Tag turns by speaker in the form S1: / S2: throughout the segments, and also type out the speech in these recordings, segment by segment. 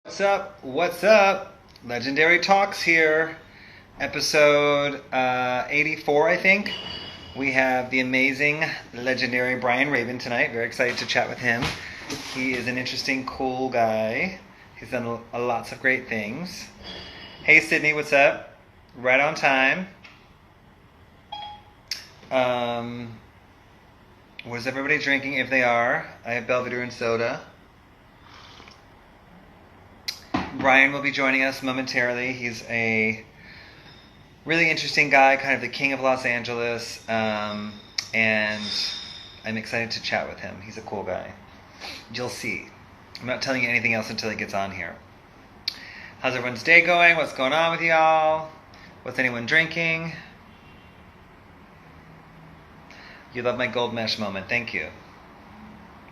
S1: What's up? What's up? Legendary Talks here. Episode 84, I think. We have the amazing, legendary Bryan Rabin tonight. Very excited to chat with him. He is an interesting, cool guy. He's done lots of great things. Hey, Sydney, what's up? Right on time. What is everybody drinking, if they are? I have Belvedere and soda. Bryan will be joining us momentarily. He's a really interesting guy, kind of the king of Los Angeles, and I'm excited to chat with him. He's a cool guy. You'll see. I'm not telling you anything else until he gets on here. How's everyone's day going? What's going on with y'all? What's anyone drinking? You love my gold mesh moment. Thank you.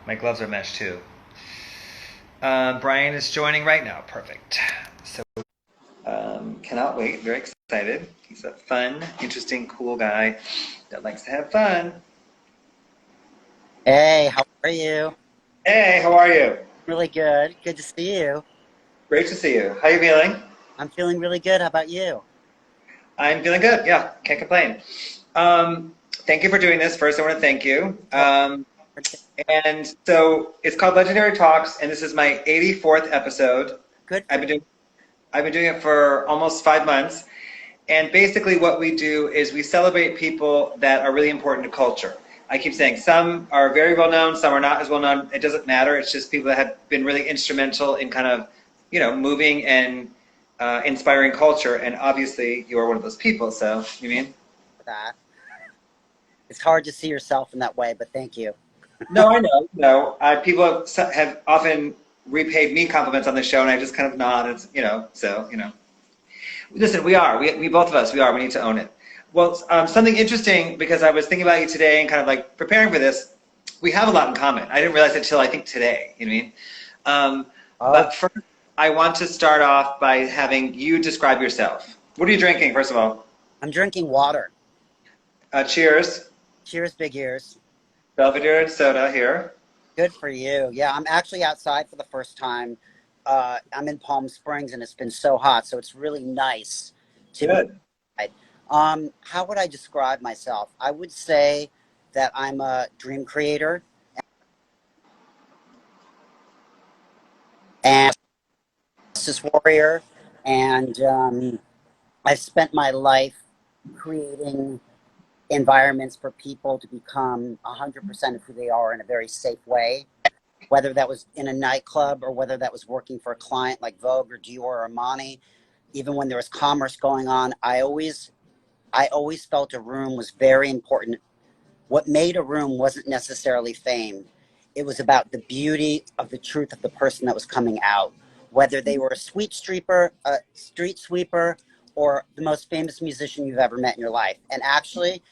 S1: My gloves are mesh too. Bryan is joining right now. Perfect. So, cannot wait. Very excited. He's a fun, interesting, cool guy that likes to have fun.
S2: Hey, how are you?
S1: Hey, how are you?
S2: Really good. Good to see you.
S1: Great to see you. How you feeling?
S2: I'm feeling really good. How about you?
S1: I'm feeling good. Yeah, can't complain. Thank you for doing this. First, I want to thank you. And so it's called Legendary Talks, and this is my 84th episode.
S2: Good.
S1: I've been doing it for almost 5 months. And basically what we do is we celebrate people that are really important to culture. I keep saying some are very well known, some are not as well known. It doesn't matter. It's just people that have been really instrumental in kind of, moving and inspiring culture. And obviously you are one of those people. So, you mean?
S2: That. It's hard to see yourself in that way, but thank you.
S1: No, I know. No, people have often repaid me compliments on the show, and I just kind of nod. It's Listen, we both of us, we need to own it. Well, something interesting, because I was thinking about you today and kind of like preparing for this. We have a lot in common. I didn't realize it till I think today. You know what I mean? But first, I want to start off by having you describe yourself. What are you drinking, first of all?
S2: I'm drinking water.
S1: Cheers.
S2: Cheers, big ears.
S1: Belvedere and soda here.
S2: Good for you. Yeah, I'm actually outside for the first time. I'm in Palm Springs, and it's been so hot, so it's really nice to
S1: Good.
S2: be outside. How would I describe myself? I would say that I'm a dream creator and justice warrior, and I've spent my life creating environments for people to become 100% of who they are in a very safe way, whether that was in a nightclub or whether that was working for a client like Vogue or Dior or Armani. Even when there was commerce going on, I always felt a room was very important. What made a room wasn't necessarily fame. It was about the beauty of the truth of the person that was coming out, whether they were a street sweeper, or the most famous musician you've ever met in your life. And actually,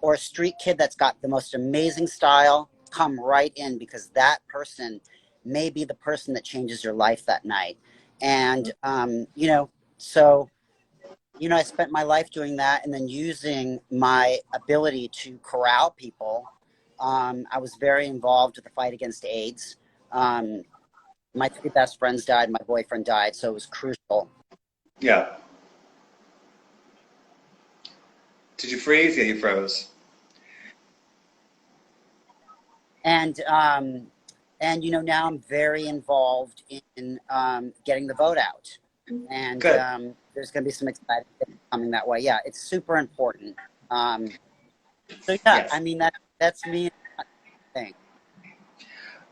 S2: or a street kid that's got the most amazing style, come right in, because that person may be the person that changes your life that night. And, I spent my life doing that, and then using my ability to corral people. I was very involved with the fight against AIDS. My 3 best friends died, my boyfriend died, so it was crucial.
S1: Yeah. Did you freeze? Yeah, you froze.
S2: And now I'm very involved in getting the vote out. And there's going to be some exciting things coming that way. Yeah, it's super important.
S1: Yes.
S2: I mean, that's me. Thing.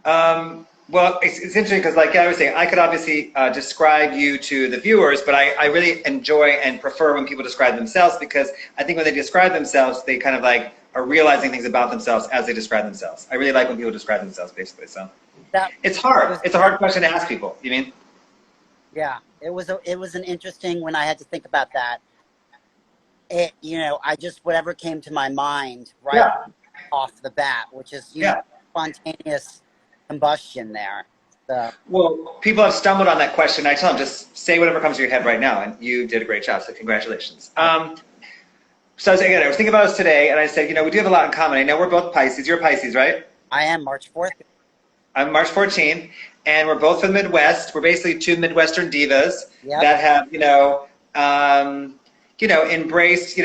S1: Well, it's interesting because, like I was saying, I could obviously describe you to the viewers, but I really enjoy and prefer when people describe themselves, because I think when they describe themselves, they kind of like are realizing things about themselves as they describe themselves. I really like when people describe themselves, basically. So it's hard. It's a hard question to ask people. You mean?
S2: Yeah, it was an interesting, when I had to think about that. I just, whatever came to my mind off the bat, which is spontaneous combustion there. So.
S1: Well, people have stumbled on that question. I tell them, just say whatever comes to your head right now, and you did a great job, so congratulations. So I was thinking about us today, and I said, we do have a lot in common. I know we're both Pisces. You're a Pisces, right?
S2: I am, March 4th.
S1: I'm March 14th, and we're both from the Midwest. We're basically two Midwestern divas
S2: Yep.
S1: that have, embraced,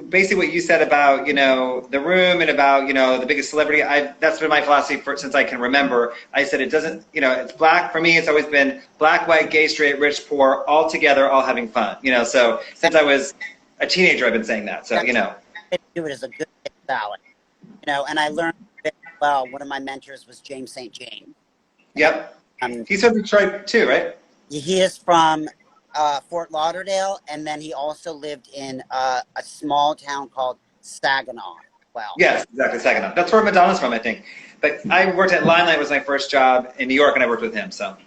S1: basically what you said about, the room and about, the biggest celebrity. That's been my philosophy since I can remember. I said it doesn't, it's black for me. It's always been black, white, gay, straight, rich, poor, all together, all having fun. So since I was a teenager, I've been saying that. So,
S2: To do it as a good salad, and I learned very well. One of my mentors was James St. James.
S1: Yep.
S2: And,
S1: He's from Detroit too, right?
S2: he is from Fort Lauderdale, and then he also lived in a small town called Saginaw. Well,
S1: Yes, exactly, Saginaw. That's where Madonna's from, I think. But I worked at Limelight, was my first job in New York, and I worked with him. So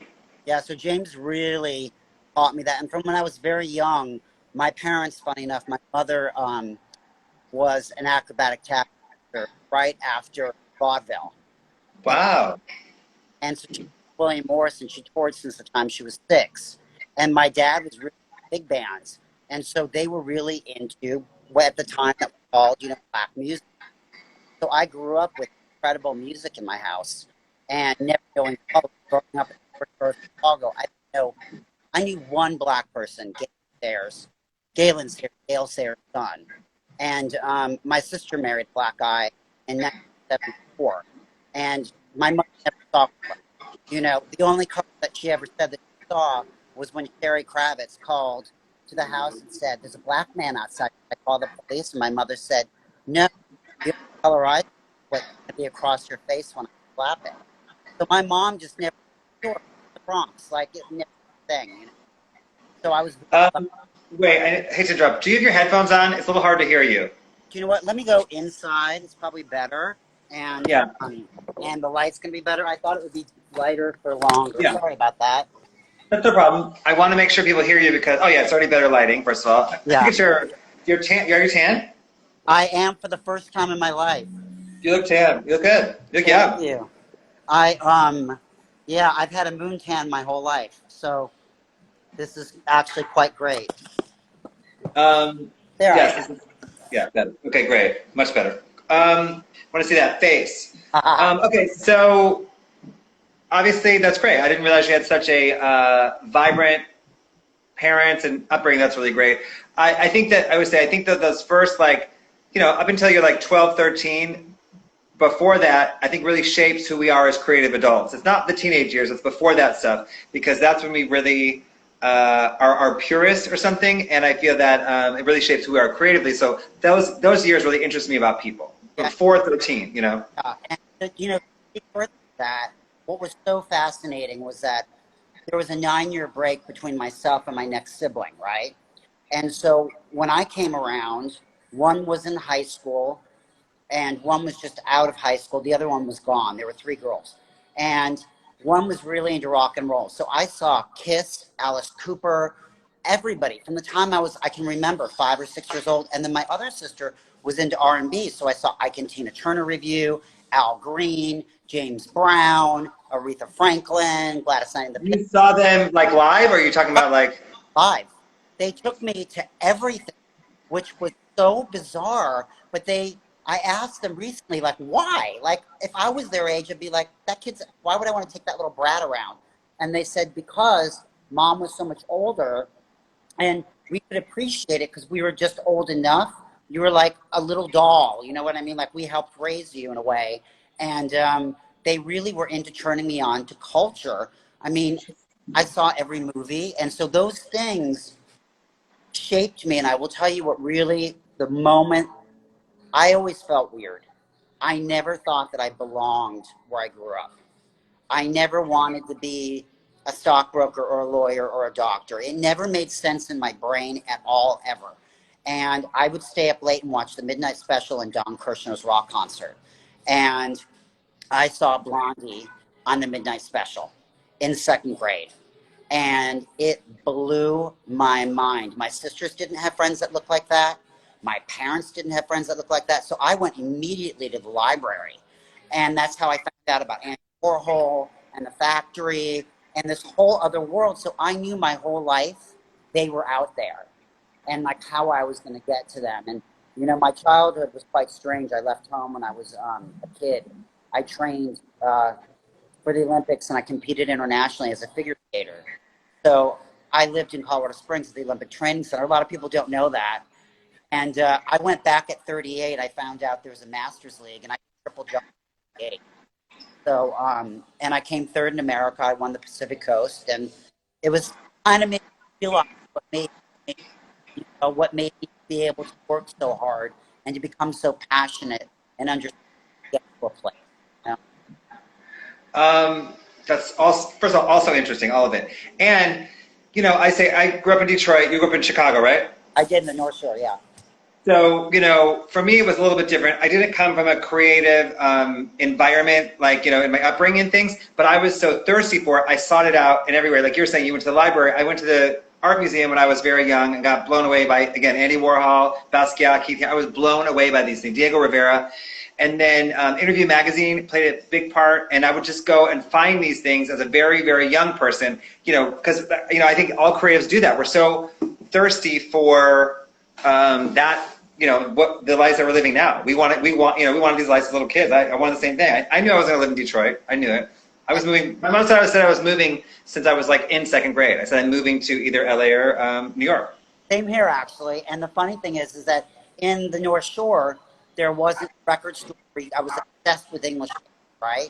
S2: yeah, so James really taught me that. And from when I was very young, my parents, funny enough, my mother was an acrobatic tap dancer right after vaudeville.
S1: wow.
S2: And so she William Morris, and she toured since the time she was 6. And my dad was really big bands. And so they were really into what at the time that was called, black music. So I grew up with incredible music in my house and never knowing color. Growing up in Chicago, I knew one black person, Galen Sayers, Gail Sayers' son. And my sister married a black guy in 1974. And my mother never saw color. The only color that she ever said that she saw was when Sherry Kravitz called to the house and said, "There's a black man outside. I call the police." And my mother said, "No, the only color I see is what's going to be across your face when I slap it." So my mom just never saw the Bronx, like it never was a thing. So I was.
S1: Wait, I hate to interrupt. Do you have your headphones on? It's a little hard to hear you.
S2: Do you know what? Let me go inside. It's probably better. And
S1: Yeah.
S2: and the light's going to be better. I thought it would be lighter for longer.
S1: Yeah.
S2: Sorry about that.
S1: That's no problem. I want to make sure people hear you because, oh yeah, it's already better lighting, first of all.
S2: Yeah.
S1: I think it's your tan. Are you tan?
S2: I am for the first time in my life.
S1: You look tan. You look good. You look
S2: Thank
S1: young.
S2: you. I've had a moon tan my whole life. So this is actually quite great. There
S1: Yes. Yeah, better. Okay, great. Much better. Want to see that face.
S2: I am.
S1: Okay, so obviously that's great. I didn't realize you had such a vibrant parents and upbringing. That's really great. I think that those first, up until you're like 12, 13, before that, I think really shapes who we are as creative adults. It's not the teenage years, it's before that stuff, because that's when we really are purest or something, and I feel that it really shapes who we are creatively. So those years really interest me about people. Before 13,
S2: And before that, what was so fascinating was that there was a 9-year break between myself and my next sibling, right? And so when I came around, one was in high school and one was just out of high school. The other one was gone. There were 3 girls. And one was really into rock and roll. So I saw Kiss, Alice Cooper, everybody from the time I can remember 5 or 6 years old. And then my other sister was into R&B. So I saw Ike and Tina Turner Review, Al Green, James Brown, Aretha Franklin, Gladys Knight and the
S1: You saw them like live, or are you talking about like
S2: Live. They took me to everything, which was so bizarre. But I asked them recently, like, why? Like, if I was their age, I'd be like, why would I want to take that little brat around? And they said, because mom was so much older and we could appreciate it because we were just old enough. You were like a little doll, you know what I mean? Like, we helped raise you in a way. And they really were into turning me on to culture. I mean, I saw every movie. And so those things shaped me. And I will tell you what really, the moment, I always felt weird. I never thought that I belonged where I grew up. I never wanted to be a stockbroker or a lawyer or a doctor. It never made sense in my brain at all, ever. And I would stay up late and watch the midnight special and Don Kirshner's rock concert. And I saw Blondie on the midnight special in 2nd grade. And it blew my mind. My sisters didn't have friends that looked like that. My parents didn't have friends that looked like that. So I went immediately to the library. And that's how I found out about Andy Warhol and the factory and this whole other world. So I knew my whole life they were out there and like how I was going to get to them. And, my childhood was quite strange. I left home when I was a kid. I trained for the Olympics, and I competed internationally as a figure skater. So I lived in Colorado Springs at the Olympic Training Center. A lot of people don't know that. And I went back at 38. I found out there was a Masters League, and I triple jumped at 38. So, and I came third in America. I won the Pacific Coast, and it was kind of made me realize what made me be able to work so hard and to become so passionate and understand to get to a place. You know?
S1: That's also, first of all, also interesting, all of it. And, you know, I grew up in Detroit. You grew up in Chicago, right?
S2: I did in the North Shore, yeah.
S1: So, you know, for me, it was a little bit different. I didn't come from a creative environment, like, you know, in my upbringing and things, but I was so thirsty for it. I sought it out in everywhere. Like you're saying, you went to the library. I went to the art museum when I was very young and got blown away by, again, Andy Warhol, Basquiat, Keith. I was blown away by these things. Diego Rivera. And then Interview Magazine played a big part, and I would just go and find these things as a very, very young person, you know, because, you know, I think all creatives do that. We're so thirsty for that, you know, what the lives that we're living now. We wanted these lives as little kids. I wanted the same thing. I knew I was going to live in Detroit. I knew it. I was moving. My mom said I was moving since I was like in second grade. I said I'm moving to either LA or New York.
S2: Same here, actually. And the funny thing is that in the North Shore, there wasn't a record store. I was obsessed with English, right?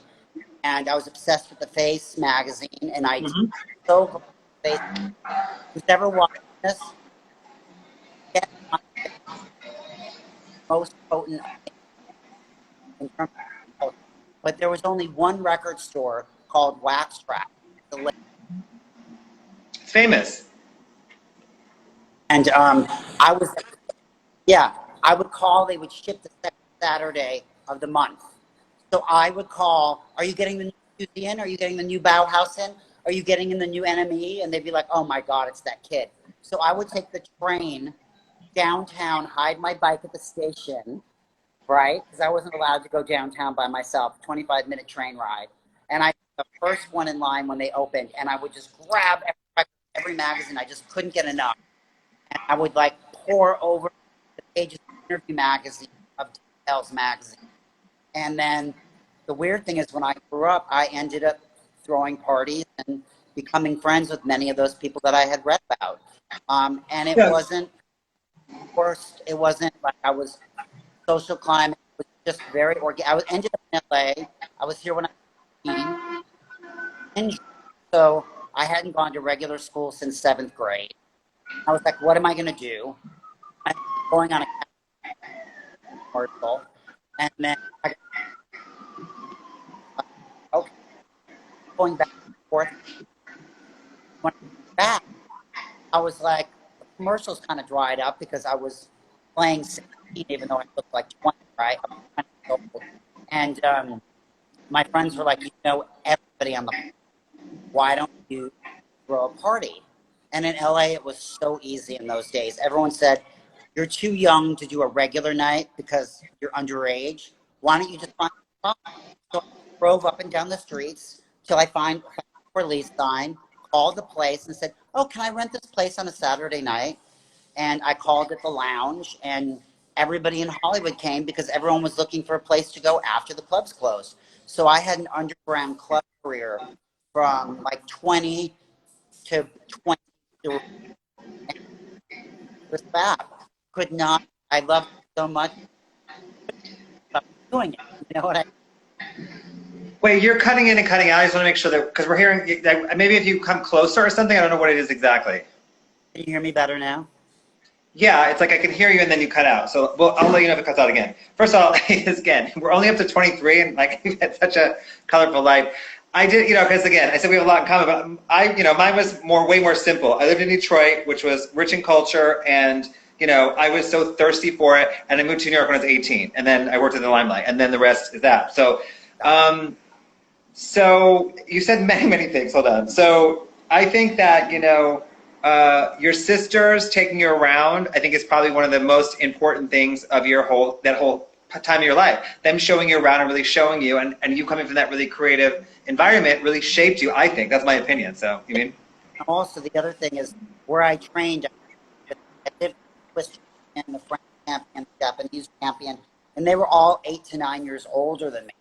S2: And I was obsessed with the Face magazine, and I so Face. Who's ever watched this? Get my most potent in terms of, but there was only one record store called Wax Track.
S1: It's famous.
S2: And I was, yeah, I would call. They would ship the second Saturday of the month. So I would call, are you getting the new Susie in? Are you getting the new Bauhaus in? Are you getting in the new NME? And they'd be like, oh my God, it's that kid. So I would take the train downtown, hide my bike at the station, right? Because I wasn't allowed to go downtown by myself, 25-minute train ride. And I was the first one in line when they opened, and I would just grab every magazine. I just couldn't get enough. And I would like pour over the pages of Interview Magazine, of Details Magazine. And then the weird thing is when I grew up, I ended up throwing parties and becoming friends with many of those people that I had read about. And it wasn't worst. It wasn't like I was social climate. It was just very organic. I ended up in LA. I was here when I was 18. So I hadn't gone to regular school since 7th grade. I was like, what am I going to do? I'm going on a commercial. And then I okay, going back and forth. When I went back, I was like, the commercials kind of dried up because I was playing 16, even though I looked like 20, right? I was 20 years old. And my friends were like, you know everybody on the planet. Why don't you throw a party? And in LA, it was so easy in those days. Everyone said, you're too young to do a regular night because you're underage. Why don't you just find a spot? So I drove up and down the streets till I found a release sign, called the place and said, oh, can I rent this place on a Saturday night? And I called it the Lounge, and everybody in Hollywood came because everyone was looking for a place to go after the clubs closed. So I had an underground club career from like 20 to 20. It was fab. Could not. I loved it so much. Stop doing it. You know what I mean?
S1: Wait, you're cutting in and cutting out. I just want to make sure that, because we're hearing, maybe if you come closer or something, I don't know what it is exactly.
S2: Can you hear me better now?
S1: Yeah, it's like I can hear you and then you cut out. So I'll let you know if it cuts out again. First of all, again, we're only up to 23 and like you've had such a colorful life. I did, because again, I said we have a lot in common, but mine was way more simple. I lived in Detroit, which was rich in culture, and I was so thirsty for it, and I moved to New York when I was 18, and then I worked in the limelight, and then the rest is that. So, so you said many, many things. Hold on. So I think that your sisters taking you around, I think is probably one of the most important things of that whole time of your life. Them showing you around and really showing you, and you coming from that really creative environment really shaped you, I think. That's my opinion. So, you mean?
S2: Also, the other thing is where I trained, I lived in the French champion, the Japanese champion, and they were all 8 to 9 years older than me.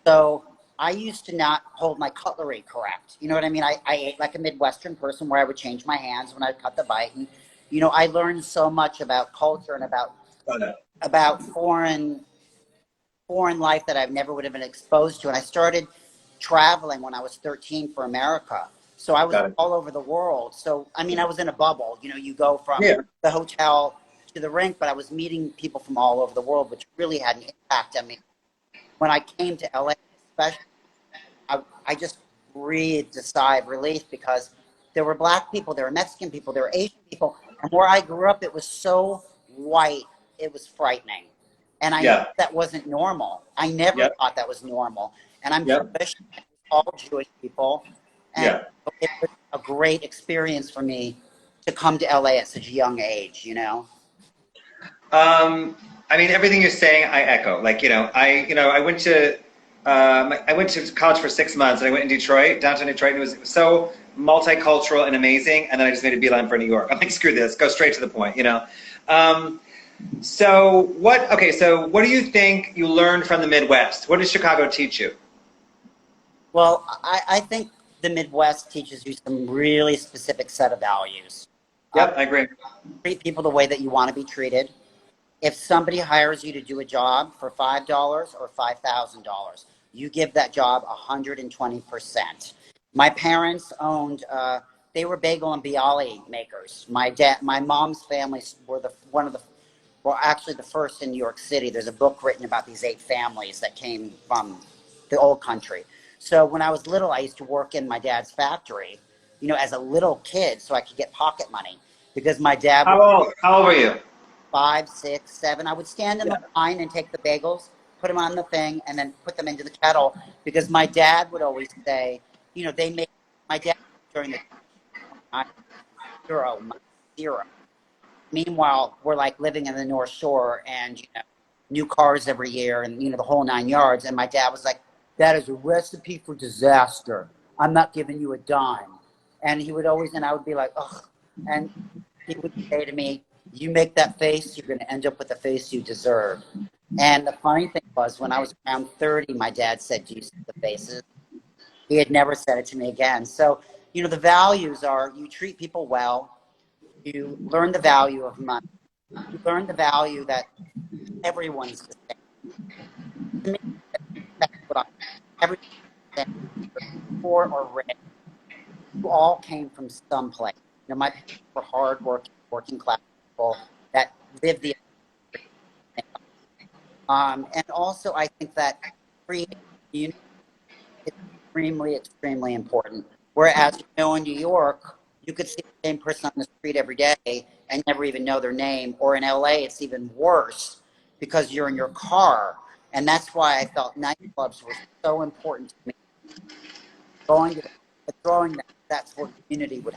S2: So I used to not hold my cutlery correct. You know what I mean? I ate like a Midwestern person where I would change my hands when I cut the bite. And, you know, I learned so much about culture and about foreign life that I never would have been exposed to. And I started traveling when I was 13 for America. So I was all over the world. So, I mean, I was in a bubble. You know, you go from the hotel to the rink, but I was meeting people from all over the world, which really had an impact on me. When I came to LA, especially, I just breathed a sigh of relief because there were black people, there were Mexican people, there were Asian people. And where I grew up, it was so white, it was frightening. And I knew that wasn't normal. I never thought that was normal. And I'm Jewish, all Jewish people. And it was a great experience for me to come to LA at such a young age, you know?
S1: I mean, everything you're saying, I echo. Like, I went to college for 6 months, and I went in Detroit, downtown Detroit, and it was so multicultural and amazing. And then I just made a beeline for New York. I'm like, screw this, go straight to the point, you know? So what do you think you learned from the Midwest? What did Chicago teach you?
S2: Well, I think the Midwest teaches you some really specific set of values.
S1: Yep, I agree.
S2: Treat people the way that you want to be treated. If somebody hires you to do a job for $5 or $5,000, you give that job 120%. My parents owned, they were bagel and bialy makers. My mom's family were actually the first in New York City. There's a book written about these 8 families that came from the old country. So when I was little, I used to work in my dad's factory, you know, as a little kid, so I could get pocket money because my dad.
S1: How old were you?
S2: 5, 6, 7. I would stand in the line and take the bagels, put them on the thing, and then put them into the kettle because my dad would always say, you know, my dad during the zero. Meanwhile, we're like living in the North Shore and, you know, new cars every year and, you know, the whole 9 yards. And my dad was like, that is a recipe for disaster. I'm not giving you a dime. And he would always, and I would be like, ugh. And he would say to me, you make that face, you're going to end up with the face you deserve. And the funny thing was, when I was around 30, my dad said, do you see the faces? He had never said it to me again. So, you know, the values are you treat people well, you learn the value of money, you learn the value that everyone's the same. To me, that's what everyone's the same, poor or rich. You all came from someplace. You know, my parents were hardworking, working class people that lived the and also I think that creating community is extremely, extremely important. Whereas, you know, in New York, you could see the same person on the street every day and never even know their name. Or in LA, it's even worse because you're in your car. And that's why I felt nightclubs were so important to me. Throwing that's where community would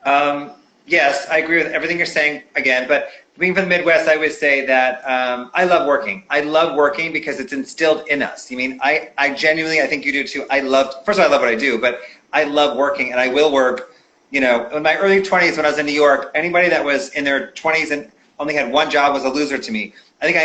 S1: happen. Yes, I agree with everything you're saying again, but being from the Midwest, I would say that I love working. I love working because it's instilled in us. I mean, I genuinely, I think you do too. First of all, I love what I do, but I love working and I will work. You know, in my early 20s when I was in New York, anybody that was in their 20s and only had one job was a loser to me. I think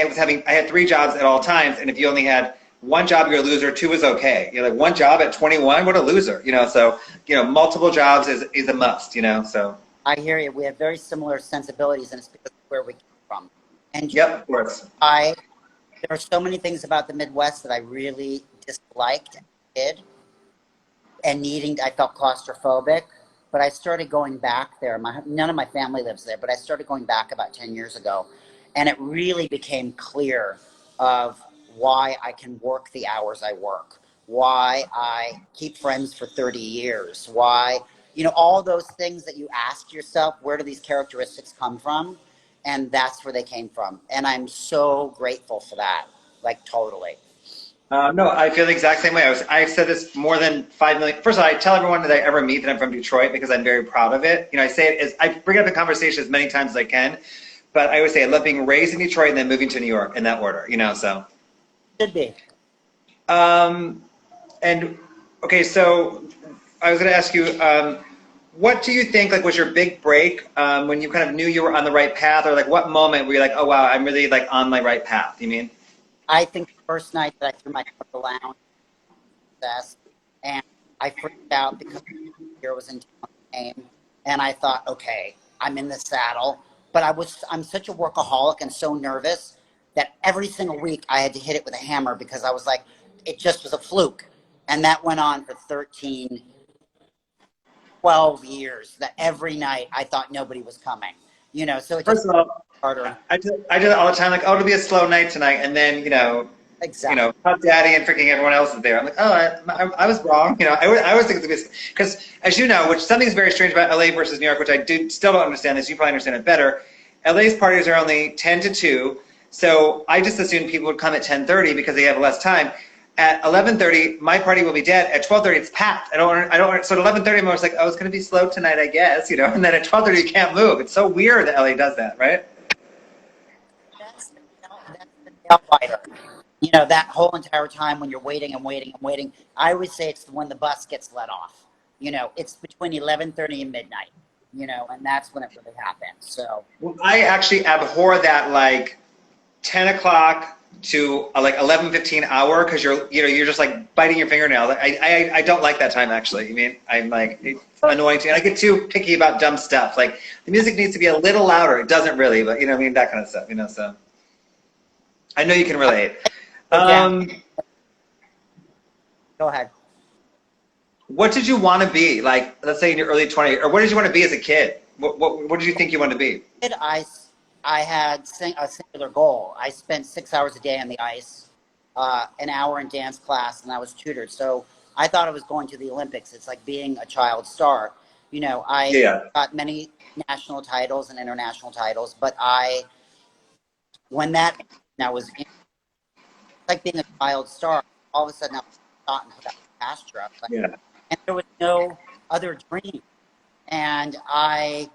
S1: I had 3 jobs at all times, and if you only had one job, you're a loser. 2 is okay. You're like, one job at 21, what a loser. You know, so, you know, multiple jobs is a must, you know, so.
S2: I hear you. We have very similar sensibilities, and it's because of where we came from. And
S1: yep, of course.
S2: There are so many things about the Midwest that I really disliked as a kid, and I felt claustrophobic. But I started going back there. None of my family lives there, but I started going back about 10 years ago, and it really became clear of why I can work the hours I work, why I keep friends for 30 years, why. You know, all those things that you ask yourself, where do these characteristics come from? And that's where they came from. And I'm so grateful for that, like totally.
S1: No, I feel the exact same way. I've said this more than 5 million. First of all, I tell everyone that I ever meet that I'm from Detroit because I'm very proud of it. You know, I say it I bring it up in conversation as many times as I can, but I always say I love being raised in Detroit and then moving to New York in that order, you know, so.
S2: Should be.
S1: And, okay, so I was going to ask you, what do you think was your big break when you kind of knew you were on the right path, or what moment were you like, oh wow, I'm really on my right path? You mean?
S2: I think the first night that I threw my car at the lounge, success, and I freaked out because here was in town came, and I thought, okay, I'm in the saddle. But I'm such a workaholic and so nervous that every single week I had to hit it with a hammer because I was like, it just was a fluke. And that went on for 13, 12 years, that every night I thought nobody was coming. So it just
S1: First of all,
S2: harder.
S1: I do that all the time. Like, oh, it'll be a slow night tonight, and then
S2: Exactly.
S1: Puff Daddy and freaking everyone else is there. I'm like, oh, I was wrong. I always think it's because, as you know, which something's very strange about LA versus New York, which I still don't understand this. You probably understand it better. LA's parties are only 10 to 2, so I just assumed people would come at 10:30 because they have less time. At 11:30, my party will be dead. At 12:30, it's packed. So at 11:30, I'm always like, oh, it's going to be slow tonight, I guess, And then at 12:30, you can't move. It's so weird that LA does that, right?
S2: That's the nail biter. That whole entire time when you're waiting and waiting and waiting, I always say it's when the bus gets let off. It's between 11:30 and midnight. And that's when it really happens. So
S1: Well, I actually abhor that, like, 10 o'clock to like 11:15 hour, because you're just like biting your fingernail. I don't like that time, actually. I mean, I'm like, it's annoying to me. I get too picky about dumb stuff. Like, the music needs to be a little louder. It doesn't really, but I mean, that kind of stuff. So I know you can relate.
S2: go ahead.
S1: What did you want to be? Like, let's say in your early 20s, or what did you want to be as a kid? What did you think you wanted to be?
S2: I had a singular goal. I spent 6 hours a day on the ice, an hour in dance class, and I was tutored. So I thought I was going to the Olympics. It's like being a child star. I
S1: Yeah.
S2: got many national titles and international titles, but when that I was like being a child star. All of a sudden, I was shot and put out the pasture.
S1: Yeah.
S2: And there was no other dream. And I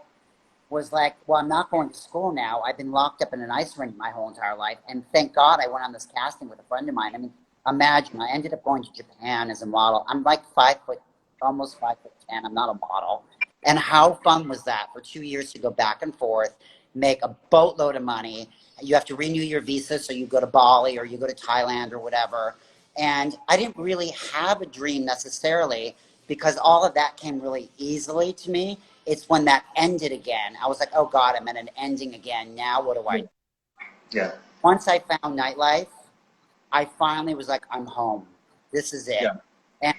S2: was like, well, I'm not going to school now. I've been locked up in an ice rink my whole entire life. And thank God I went on this casting with a friend of mine. I mean, imagine, I ended up going to Japan as a model. I'm like 5 foot, almost 5'10". I'm not a model. And how fun was that for 2 years to go back and forth, make a boatload of money. You have to renew your visa, so you go to Bali or you go to Thailand or whatever. And I didn't really have a dream necessarily because all of that came really easily to me. It's when that ended again. I was like, oh God, I'm at an ending again. Now what do I do?
S1: Yeah.
S2: Once I found nightlife, I finally was like, I'm home. This is it.
S1: Yeah.
S2: And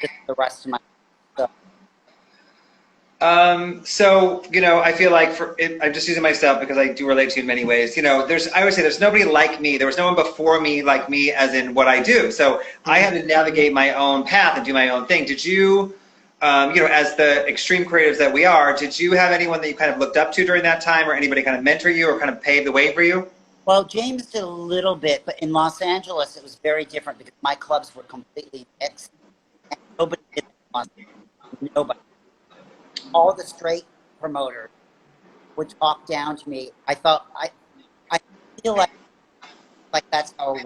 S2: this is the rest of my life.
S1: So, I feel like I'm just using myself because I do relate to you in many ways. I always say there's nobody like me. There was no one before me like me, as in what I do. So I had to navigate my own path and do my own thing. Did you, as the extreme creatives that we are, did you have anyone that you kind of looked up to during that time, or anybody kind of mentor you or kind of paved the way for you?
S2: Well, James did a little bit, but in Los Angeles, it was very different because my clubs were completely mixed. And nobody did that. Nobody. All the straight promoters would talk down to me. I feel like that's how I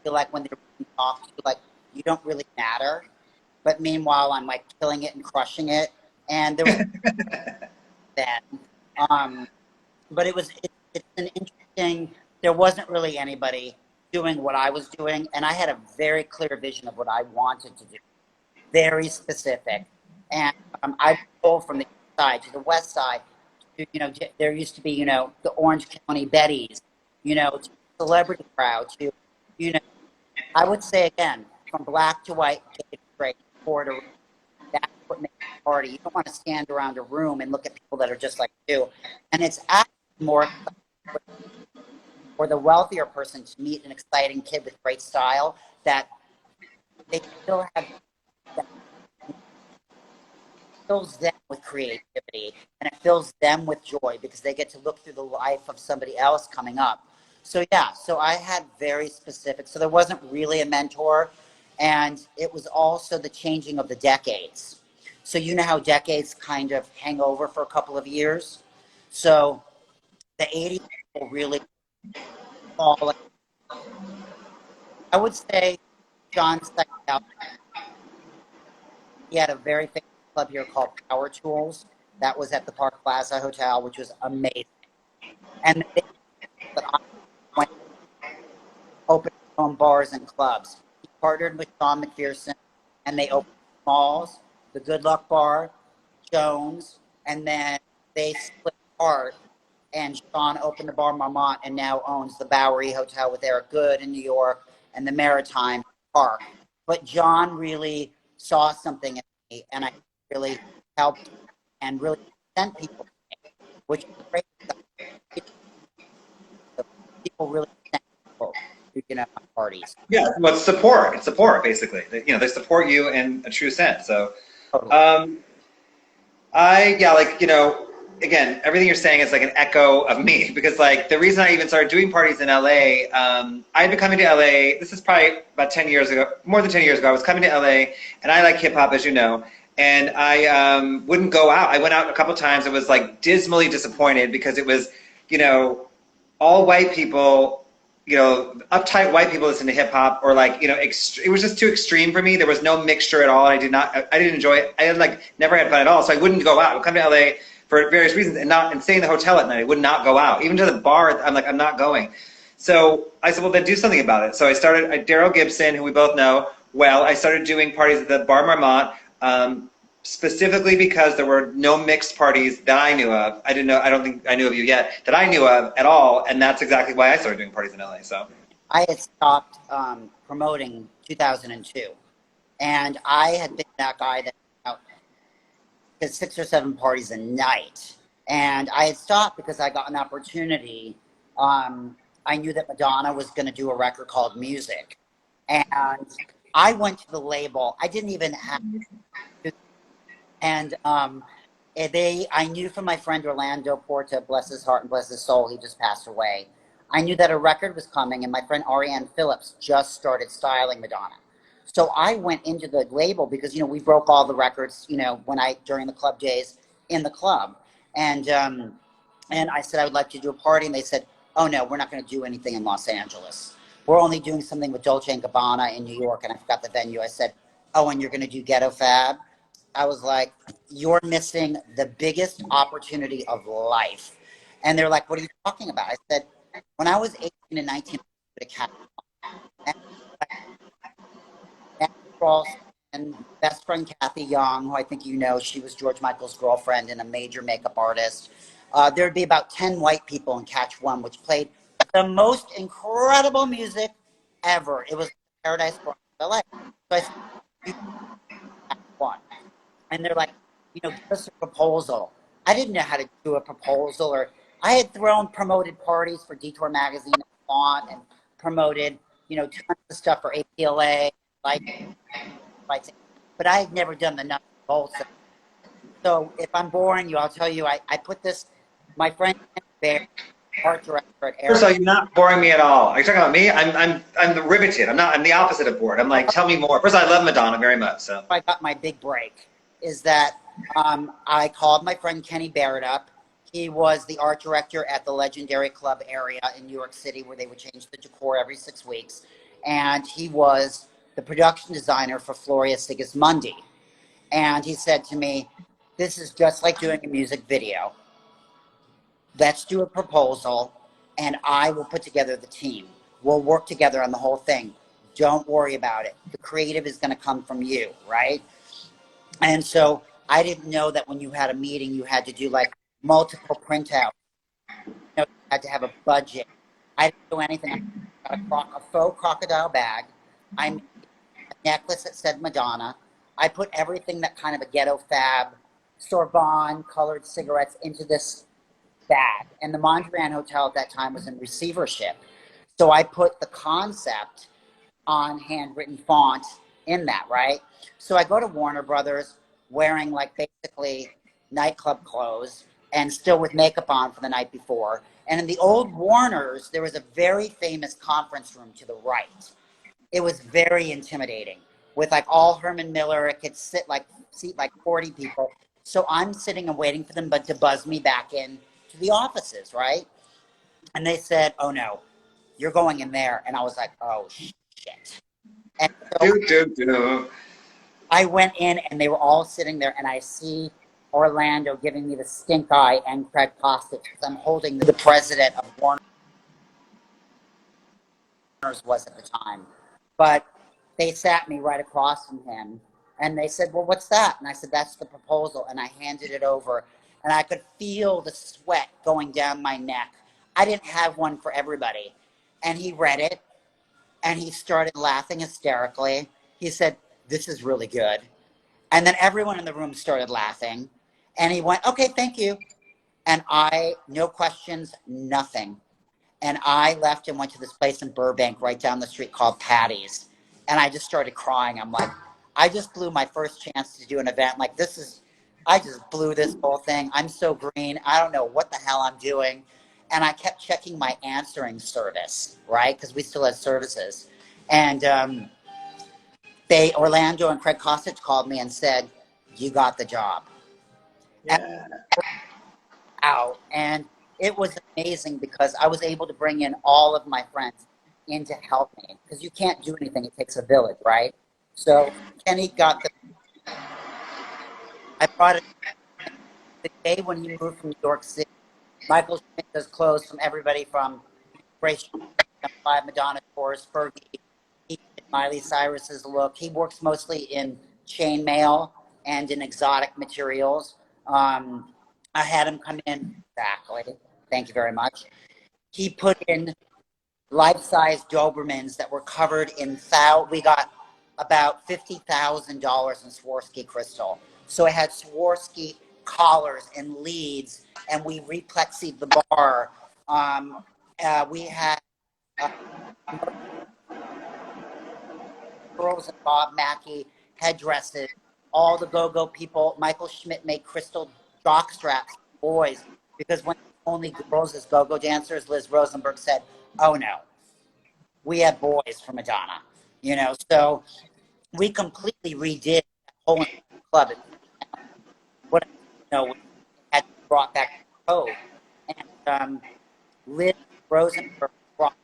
S2: feel like when they're being talked to, like you don't really matter. But meanwhile, I'm like killing it and crushing it. And there was that. But it's an interesting. There wasn't really anybody doing what I was doing, and I had a very clear vision of what I wanted to do, very specific. And I pulled from the east side to the west side. There used to be, the Orange County Betties, to the celebrity crowd, to, I would say again, from black to white, gay to straight, poor to rich. That's what makes a party. You don't want to stand around a room and look at people that are just like you. And it's actually more for the wealthier person to meet an exciting kid with great style that they still have that fills them with creativity and it fills them with joy because they get to look through the life of somebody else coming up. So yeah, so I had very specific, so there wasn't really a mentor, and it was also the changing of the decades. So you know how decades kind of hang over for a couple of years? So the 80s will really fall. I would say John Seidel, he had a very famous club here called Power Tools. That was at the Park Plaza Hotel, which was amazing. And the that I went open own bars and clubs. He partnered with Sean McPherson, and they opened malls, the Good Luck Bar, Jones, and then they split apart. And Sean opened the Bar Marmont and now owns the Bowery Hotel with Eric Good in New York and the Maritime Park. But John really saw something in me, and I really helped and really sent people to me, which is great. People really sent people to, my parties.
S1: Yeah, well, it's support. It's support, basically. They support you in a true sense. So,
S2: Totally.
S1: again, everything you're saying is like an echo of me, because like the reason I even started doing parties in LA, I'd been coming to LA, this is probably about 10 years ago, more than 10 years ago, I was coming to LA, and I like hip hop, as you know, and I wouldn't go out. I went out a couple times. I was like dismally disappointed because it was, all white people, uptight white people listen to hip hop, or like, it was just too extreme for me. There was no mixture at all. I didn't enjoy it. I had never had fun at all. So I wouldn't go out. I would come to LA for various reasons and stay in the hotel at night. I would not go out. Even to the bar, I'm like, I'm not going. So I said, well, then do something about it. So I started, Daryl Gibson, who we both know well, I started doing parties at the Bar Marmont, specifically because there were no mixed parties that I knew of. I don't think I knew of you yet, that I knew of at all, and that's exactly why I started doing parties in LA. So
S2: I had stopped promoting 2002, and I had been that guy that did 6 or 7 parties a night, and I had stopped because I got an opportunity. I knew that Madonna was going to do a record called Music, and I went to the label. I didn't even have to, and I knew from my friend Orlando Porta, bless his heart and bless his soul, he just passed away. I knew that a record was coming, and my friend Ariane Phillips just started styling Madonna. So I went into the label because, we broke all the records, during the club days in the club. And I said I would like to do a party, and they said, oh no, we're not going to do anything in Los Angeles. We're only doing something with Dolce & Gabbana in New York, and I forgot the venue. I said, oh, and you're going to do Ghetto Fab? I was like, you're missing the biggest opportunity of life. And they're like, what are you talking about? I said, when I was 18 and 19, I was a cat. And best friend Kathy Young, who I think you know, she was George Michael's girlfriend and a major makeup artist. There'd be about 10 white people in Catch One, which played the most incredible music ever. It was Paradise for LA. So I said, Catch One. And they're like, give us a proposal. I didn't know how to do a proposal, or I had promoted parties for Detour Magazine and Font, and promoted, tons of stuff for APLA, but I had never done the nuts and bolts. So if I'm boring you, I'll tell you, I put this, my friend Bear, art director at Eric.
S1: First of all, you're not boring me at all. Are you talking about me? I'm the riveted. I'm the opposite of bored. I'm like, tell me more. First of all, I love Madonna very much. So
S2: I got my big break is that I called my friend Kenny Barrett up. He was the art director at the Legendary Club area in New York City, where they would change the decor every 6 weeks. And he was the production designer for Floria Sigismondi. And he said to me, this is just like doing a music video. Let's do a proposal, and I will put together the team. We'll work together on the whole thing. Don't worry about it. The creative is going to come from you, right? And so I didn't know that when you had a meeting, you had to do multiple printouts. You had to have a budget. I didn't do anything. I got a faux crocodile bag. I made a necklace that said Madonna. I put everything that kind of a Ghetto Fab, Sorbonne colored cigarettes into this bag. And the Mondrian Hotel at that time was in receivership. So I put the concept on handwritten font in that, right? So I go to Warner Brothers wearing basically nightclub clothes and still with makeup on for the night before. And in the old Warners, there was a very famous conference room to the right. It was very intimidating with all Herman Miller. It could seat 40 people. So I'm sitting and waiting for them to buzz me back in to the offices, right? And they said, oh no, you're going in there. And I was like, oh shit. And so I went in, and they were all sitting there, and I see Orlando giving me the stink eye and Craig Costich because I'm holding the president of Warner Manners was at the time. But they sat me right across from him, and they said, well, what's that? And I said, that's the proposal. And I handed it over, and I could feel the sweat going down my neck. I didn't have one for everybody. And he read it, and he started laughing hysterically. He said, this is really good. And then everyone in the room started laughing. And he went, okay, thank you. And no questions, nothing. And I left and went to this place in Burbank right down the street called Patty's. And I just started crying. I'm like, I just blew my first chance to do an event. Like, I just blew this whole thing. I'm so green. I don't know what the hell I'm doing. And I kept checking my answering service, right? Because we still had services. And Orlando and Craig Kosich called me and said, you got the job.
S3: Yeah.
S2: Out. And it was amazing because I was able to bring in all of my friends in to help me, because you can't do anything. It takes a village, right? So Kenny I brought it the day when he moved from New York City. Michael Schmidt does clothes from everybody from Grace, Madonna, Taurus, Fergie. He did Miley Cyrus's look. He works mostly in chainmail and in exotic materials. I had him come in, exactly, thank you very much. He put in life-size Dobermans that were covered in we got about $50,000 in Swarovski crystal. So it had Swarovski collars and leads, and we replexied the bar. We had girls and Bob Mackie headdresses. All the go-go people. Michael Schmidt made crystal jock straps for boys, because when only girls as go-go dancers, Liz Rosenberg said, oh no, we have boys for Madonna. So we completely redid that whole club. What had brought back the code. And Liz Rosenberg brought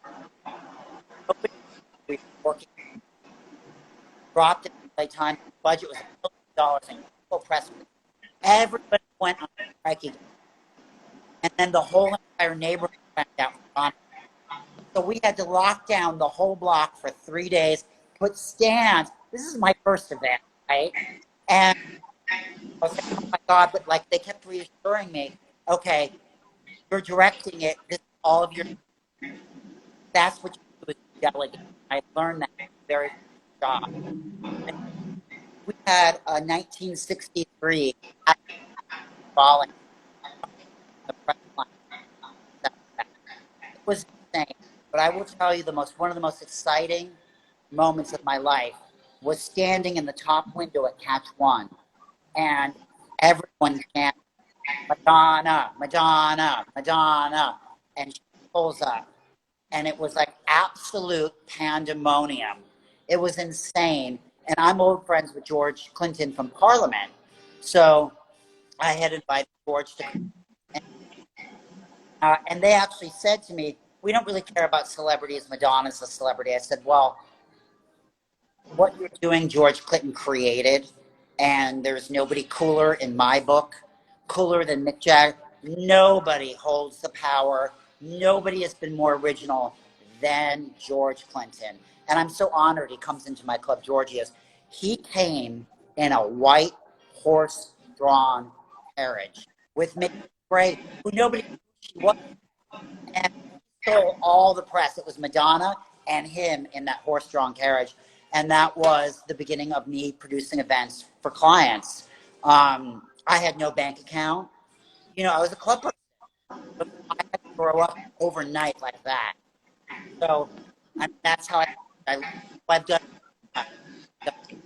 S2: we were working, dropped it by time. The budget was $1 million, and full press. Everybody went on strike again. And then the whole entire neighborhood went down. So we had to lock down the whole block for 3 days, put stands. This is my first event, right? And I was like, oh my God, but like they kept reassuring me, okay, you're directing it, this is all of your, that's what you do as a delegate. I learned that very job. We had a 1963 falling the press line. It was insane. But I will tell you, one of the most exciting moments of my life was standing in the top window at Catch One, and everyone chanted, Madonna, Madonna, Madonna, and she pulls up. And it was like absolute pandemonium. It was insane. And I'm old friends with George Clinton from Parliament. So I had invited George to come. And they actually said to me, we don't really care about celebrities. Madonna's a celebrity. I said, well, what you're doing, George Clinton created, and there's nobody cooler in my book, cooler than Mick Jagger. Nobody holds the power. Nobody has been more original than George Clinton. And I'm so honored he comes into my club, Giorgio's. He came in a white horse-drawn carriage with Mick Bray, who nobody knew she was. And he stole all the press. It was Madonna and him in that horse-drawn carriage. And that was the beginning of me producing events for clients. I had no bank account. I was a club person. But I had to grow up overnight like that. So that's how I've done.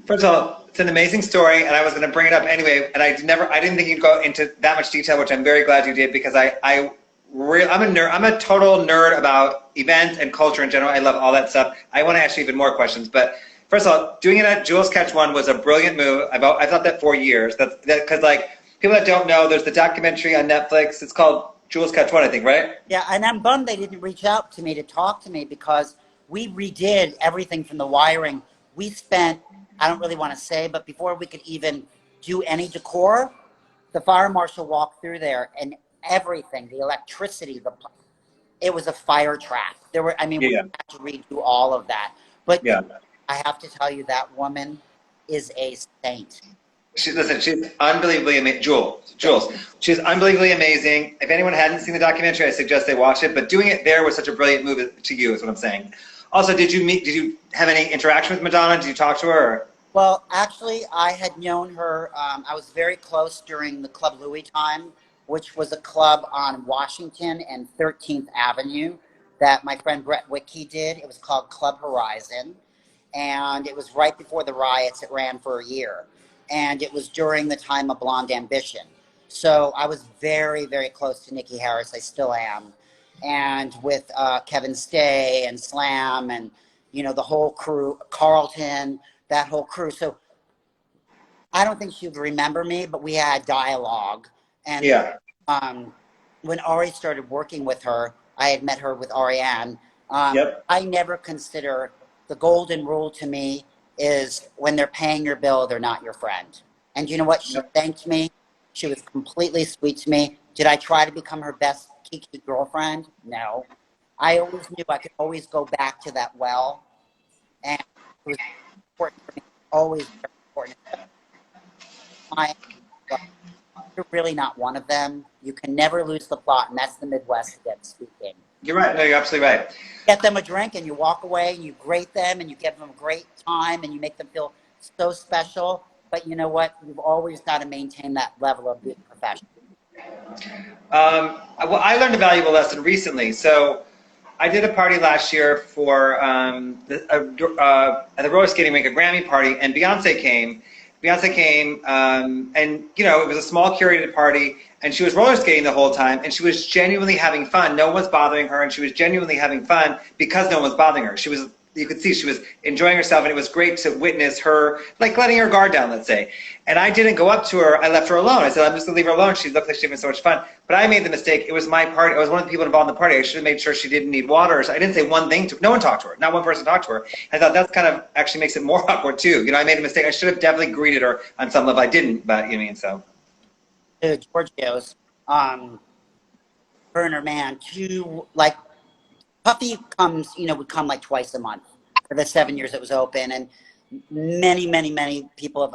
S1: First of all, it's an amazing story, and I was going to bring it up anyway, and I didn't think you'd go into that much detail, which I'm very glad you did, because I'm a nerd. I'm a total nerd about events and culture in general. I love all that stuff. I want to ask you even more questions, but first of all, doing it at Jules Catch One was a brilliant move. I thought that for years. Because like people that don't know, there's the documentary on Netflix. It's called Jules Catch One, I think, right?
S2: Yeah, and I'm bummed they didn't reach out to me to talk to me, because we redid everything from the wiring. We spent, I don't really want to say, but before we could even do any decor, the fire marshal walked through there, and everything, the electricity, it was a fire trap. There were, I mean, we
S1: Yeah.
S2: had to redo all of that. But
S1: Yeah.
S2: I have to tell you, that woman is a saint.
S1: She's unbelievably amazing. Jules, she's unbelievably amazing. If anyone hadn't seen the documentary, I suggest they watch it. But doing it there was such a brilliant move to you, is what I'm saying. Also, did you have any interaction with Madonna? Did you talk to her? Or?
S2: Well, actually, I had known her. I was very close during the Club Louis time, which was a club on Washington and 13th Avenue that my friend Brett Wickey did. It was called Club Horizon, and it was right before the riots. It ran for a year, and it was during the time of Blonde Ambition. So I was very, very close to Nikki Harris. I still am, and with Kevin Stay and Slam and the whole crew, Carlton, that whole crew. So I don't think she would remember me, but we had dialogue. And
S1: Yeah.
S2: When Ari started working with her, I had met her with Ariane.
S1: Yep.
S2: I never consider, the golden rule to me is when they're paying your bill, they're not your friend. And you know what? She thanked me. She was completely sweet to me. Did I try to become her best kiki girlfriend? No. I always knew I could always go back to that well. And it was important for me, always very important. You're really not one of them. You can never lose the plot, and that's the Midwest again speaking.
S1: You're right. No, you're absolutely right.
S2: Get them a drink, and you walk away, and you grate them, and you give them a great time, and you make them feel so special. But you know what? You've always got to maintain that level of being professional.
S1: Well, I learned a valuable lesson recently. So I did a party last year for at the roller skating rink, a Grammy party, and Beyonce came. And it was a small curated party, and she was roller skating the whole time, and she was genuinely having fun. No one was bothering her, and she was genuinely having fun because no one was bothering her. You could see she was enjoying herself, and it was great to witness her, like, letting her guard down, let's say. And I didn't go up to her. I left her alone. I said, I'm just going to leave her alone. She looked like she was having so much fun. But I made the mistake. It was my party. I was one of the people involved in the party. I should have made sure she didn't need water. So I didn't say one thing to her. No one talked to her. Not one person talked to her. I thought that's kind of actually makes it more awkward, too. I made a mistake. I should have definitely greeted her on some level. I didn't, but so.
S2: Giorgio's, her and her man, Puffy would come like twice a month for the 7 years it was open, and many, many, many people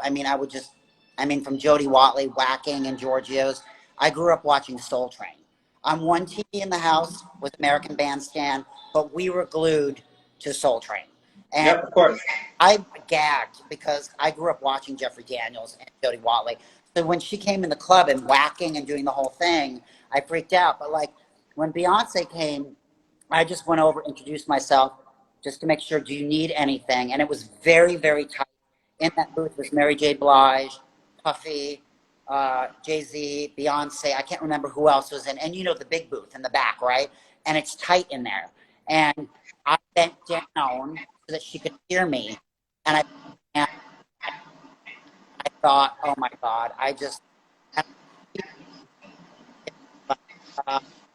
S2: from Jody Watley, Whacking, and Giorgio's. I grew up watching Soul Train. On one TV in the house was American Bandstand, but we were glued to Soul Train. And
S1: yep, of course.
S2: I gagged because I grew up watching Jeffrey Daniels and Jody Watley. So when she came in the club and Whacking and doing the whole thing, I freaked out. But when Beyonce came, I just went over, introduced myself, just to make sure, do you need anything? And it was very, very tight. In that booth was Mary J. Blige, Puffy, Jay-Z, Beyonce. I can't remember who else was in. And the big booth in the back, right? And it's tight in there. And I bent down so that she could hear me. And I thought, oh my God,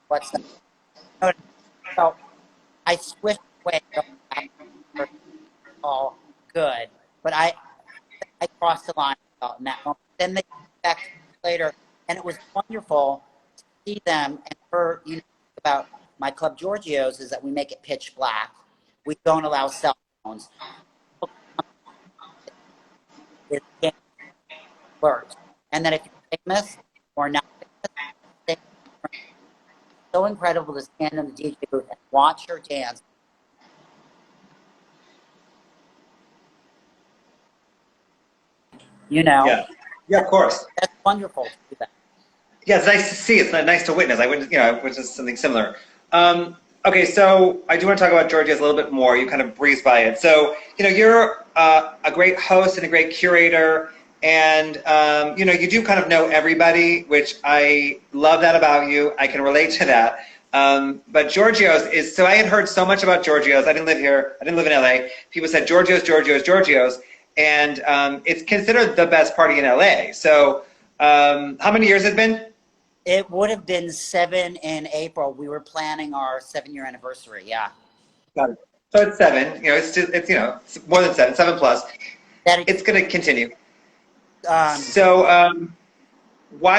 S2: what's that? So I swished away. All good, but I crossed the line in that moment. Then they came back later, and it was wonderful to see them. And her, about my club Giorgio's is that we make it pitch black. We don't allow cell phones. It works, and then if you're famous or not famous, it's so incredible to stand in the DJ booth and watch her dance.
S1: Yeah, of course.
S2: That's wonderful to do that.
S1: Yeah, it's nice to see. It's nice to witness. I witnessed, which is something similar. Okay, so I do want to talk about Giorgio's a little bit more. You kind of breezed by it. So, you're a great host and a great curator, and you do kind of know everybody, which I love that about you. I can relate to that. But Giorgio's is, so I had heard so much about Giorgio's. I didn't live here. I didn't live in LA. People said Giorgio's. And it's considered the best party in LA. So how many years has it been?
S2: It would have been 7 in April. We were planning our 7-year anniversary. Yeah.
S1: Got it. So it's 7. It's more than 7, 7 plus. It's going to continue. Where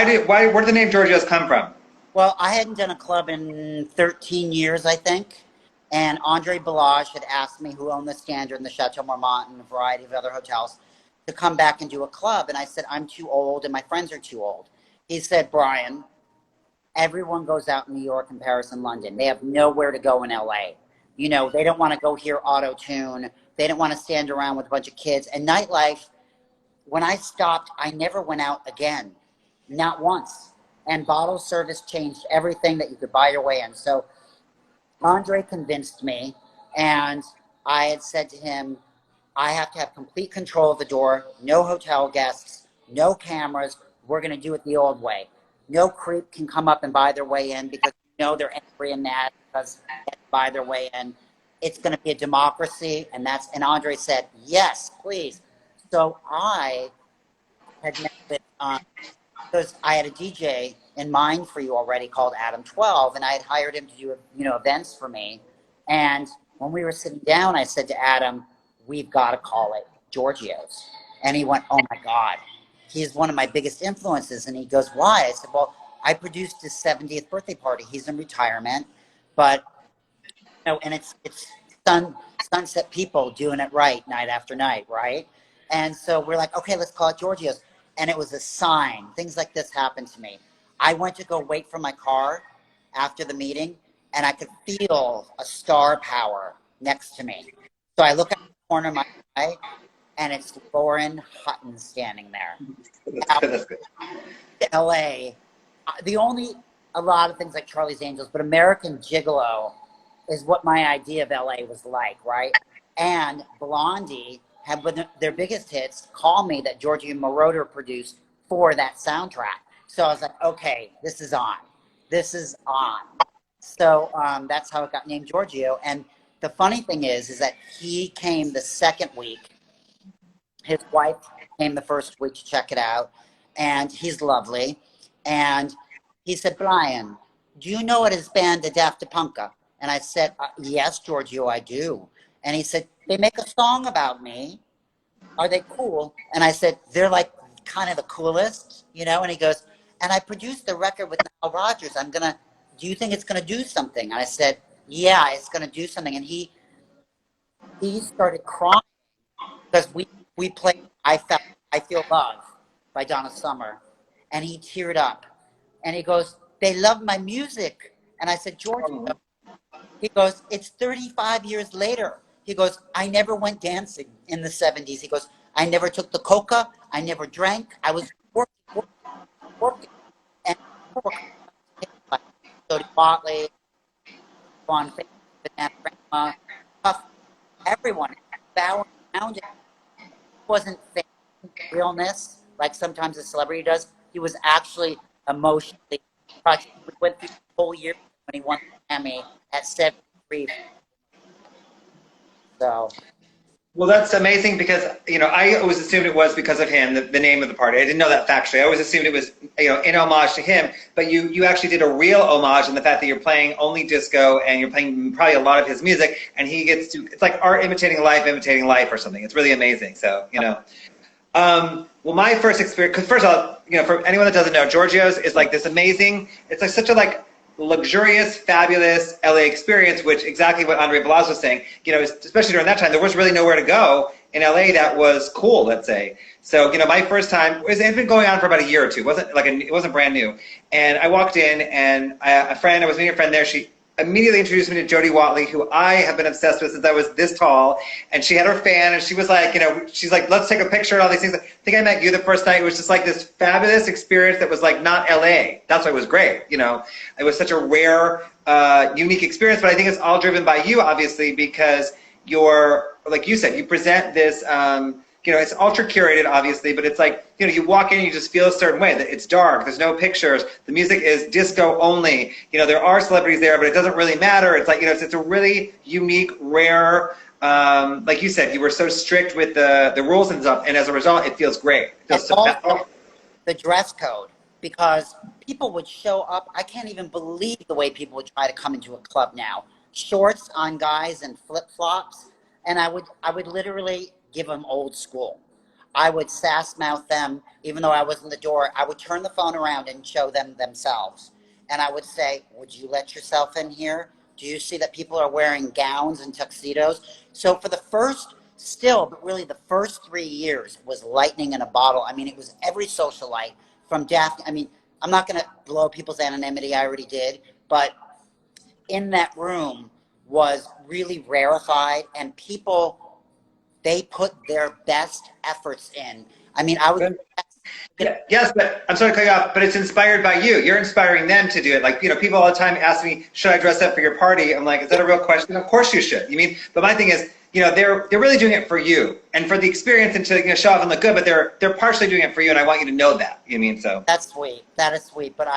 S1: did the name Giorgio's come from?
S2: Well, I hadn't done a club in 13 years, I think. And Andre Balazs had asked me, who owned the Standard and the Chateau Marmont and a variety of other hotels, to come back and do a club. And I said, I'm too old and my friends are too old. He said, Bryan, everyone goes out in New York and Paris and London. They have nowhere to go in LA. You know, they don't want to go hear auto tune. They don't want to stand around with a bunch of kids. And nightlife, when I stopped, I never went out again, not once. And bottle service changed everything that you could buy your way in. So Andre convinced me, and I had said to him, I have to have complete control of the door, no hotel guests, no cameras. We're going to do it the old way. No creep can come up and buy their way in because you know they're angry and mad because they buy their way in. It's going to be a democracy, and Andre said, yes, please. So I had met with, because I had a DJ in mind for you already called Adam 12, and I had hired him to do, events for me. And when we were sitting down, I said to Adam, we've got to call it Giorgio's. And he went, oh my God, he's one of my biggest influences. And he goes, why? I said, well, I produced his 70th birthday party. He's in retirement, but and it's sunset people doing it right night after night, right? And so we're like, okay, let's call it Giorgio's. And it was a sign. Things like this happened to me. I went to go wait for my car after the meeting, and I could feel a star power next to me. So I look at the corner of my eye, and it's Lauren Hutton standing there.
S1: That's good.
S2: LA, a lot of things like Charlie's Angels, but American Gigolo is what my idea of LA was like, right? And Blondie had one of their biggest hits, Call Me, that Giorgio Moroder produced for that soundtrack. So I was like, okay, this is on. This is on. So that's how it got named Giorgio. And the funny thing is that he came the second week. His wife came the first week to check it out. And he's lovely. And he said, Bryan, do you know what his band, the Daft Punka? And I said, yes, Giorgio, I do. And he said, they make a song about me. Are they cool? And I said, they're like kind of the coolest, And he goes, and I produced the record with Nile Rodgers. Do you think it's going to do something? And I said, yeah, it's going to do something. And he started crying because we played I Feel Love by Donna Summer. And he teared up. And he goes, they love my music. And I said, Giorgio, he goes, it's 35 years later. He goes, I never went dancing in the 70s. He goes, I never took the coca. I never drank. I was working. And Jody Watley, Vaughn, Banana Grandma, Puff, everyone bowing around it. It wasn't fake realness like sometimes a celebrity does. He was actually emotionally touched. We went through the whole year when he won the Emmy at 73. So.
S1: Well, that's amazing because, I always assumed it was because of him, the name of the party. I didn't know that factually. I always assumed it was, in homage to him. But you actually did a real homage in the fact that you're playing only disco and you're playing probably a lot of his music. And he gets to, it's like art imitating life or something. It's really amazing. So, well, my first experience, because first of all, for anyone that doesn't know, Giorgio's is like this amazing, it's like such a luxurious, fabulous LA experience, which exactly what Andre Balazs was saying, especially during that time, there was really nowhere to go in LA that was cool, let's say. So, my first time, it had been going on for about a year or two. It wasn't brand new. And I walked in and I was meeting a friend there. She immediately introduced me to Jody Watley, who I have been obsessed with since I was this tall. And she had her fan and she was like, she's like, let's take a picture and all these things. I think I met you the first night. It was just like this fabulous experience that was like not LA. That's why it was great. It was such a rare, unique experience, but I think it's all driven by you, obviously, because like you said, you present this, it's ultra curated, obviously, but it's like, you walk in, you just feel a certain way. That it's dark, there's no pictures, the music is disco only. There are celebrities there, but it doesn't really matter. It's like, it's a really unique, rare, like you said, you were so strict with the rules and stuff, and as a result, it feels great. It feels
S2: also the dress code, because people would show up. I can't even believe the way people would try to come into a club now. Shorts on guys and flip-flops, and I would literally give them old school. I would sass mouth them, even though I was in the door. I would turn the phone around and show them themselves. and I would say, would you let yourself in here? Do you see that people are wearing gowns and tuxedos? So for the first, still, but really the first 3 years was lightning in a bottle. I mean, it was every socialite from Daphne. I mean, I'm not going to blow people's anonymity. I already did. But in that room was really rarefied, and people, they put their best efforts in. I mean, I was...
S1: Yeah, yes, but I'm sorry to cut you off, but it's inspired by you. You're inspiring them to do it. Like, people all the time ask me, should I dress up for your party? I'm like, is that a real question? Of course you should. But my thing is, they're really doing it for you and for the experience and to show off and look good, but they're partially doing it for you, and I want you to know that. So
S2: that's sweet. That is sweet. But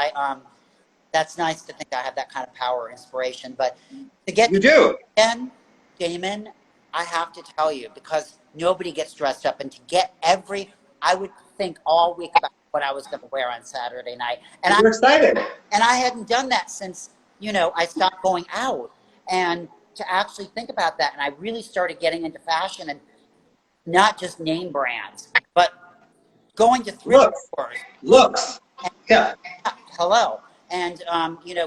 S2: that's nice to think I have that kind of power or inspiration. But to get
S1: you do.
S2: Again, Damon, I have to tell you, because nobody gets dressed up, and to get I would think all week about what I was going to wear on Saturday night. And
S1: you're excited.
S2: And I hadn't done that since, I stopped going out. And to actually think about that, and I really started getting into fashion, and not just name brands, but going to thrift stores.
S1: Looks. Yeah.
S2: Hello. And,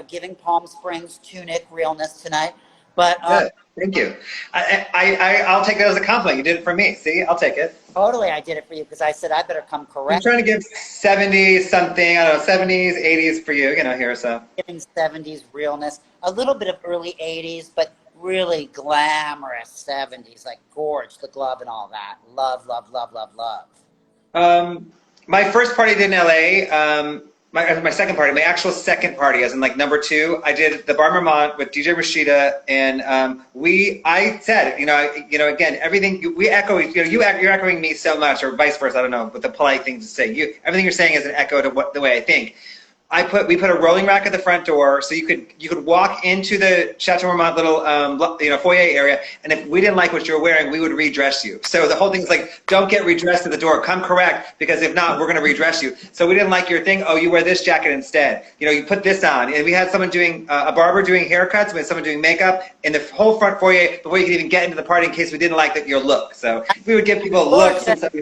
S2: giving Palm Springs tunic realness tonight. But
S1: good. Thank you. I'll take that as a compliment. You did it for me. See, I'll take it.
S2: Totally, I did it for you because I said I better come correct.
S1: I'm trying to give 70s something, I don't know, 70s, 80s for you, here, so.
S2: Giving 70s realness, a little bit of early 80s, but really glamorous 70s, like Gorge, the glove and all that. Love, love, love, love, love.
S1: My first party I did in LA, my second party, my actual second party, as in like number 2, I did the Bar Marmont with DJ Rashida, and I said, again, everything we echo, you're echoing me so much, or vice versa, I don't know, but the polite thing to say. Everything you're saying is an echo to the way I think. We put a rolling rack at the front door, so you could walk into the Chateau Marmont little foyer area, and if we didn't like what you were wearing, we would redress you. So the whole thing's like, don't get redressed at the door, come correct, because if not, we're going to redress you. So we didn't like your thing. Oh, you wear this jacket instead. You put this on, and we had someone doing a barber doing haircuts, we had someone doing makeup in the whole front foyer before you could even get into the party in case we didn't like your look. So we would give people looks and stuff.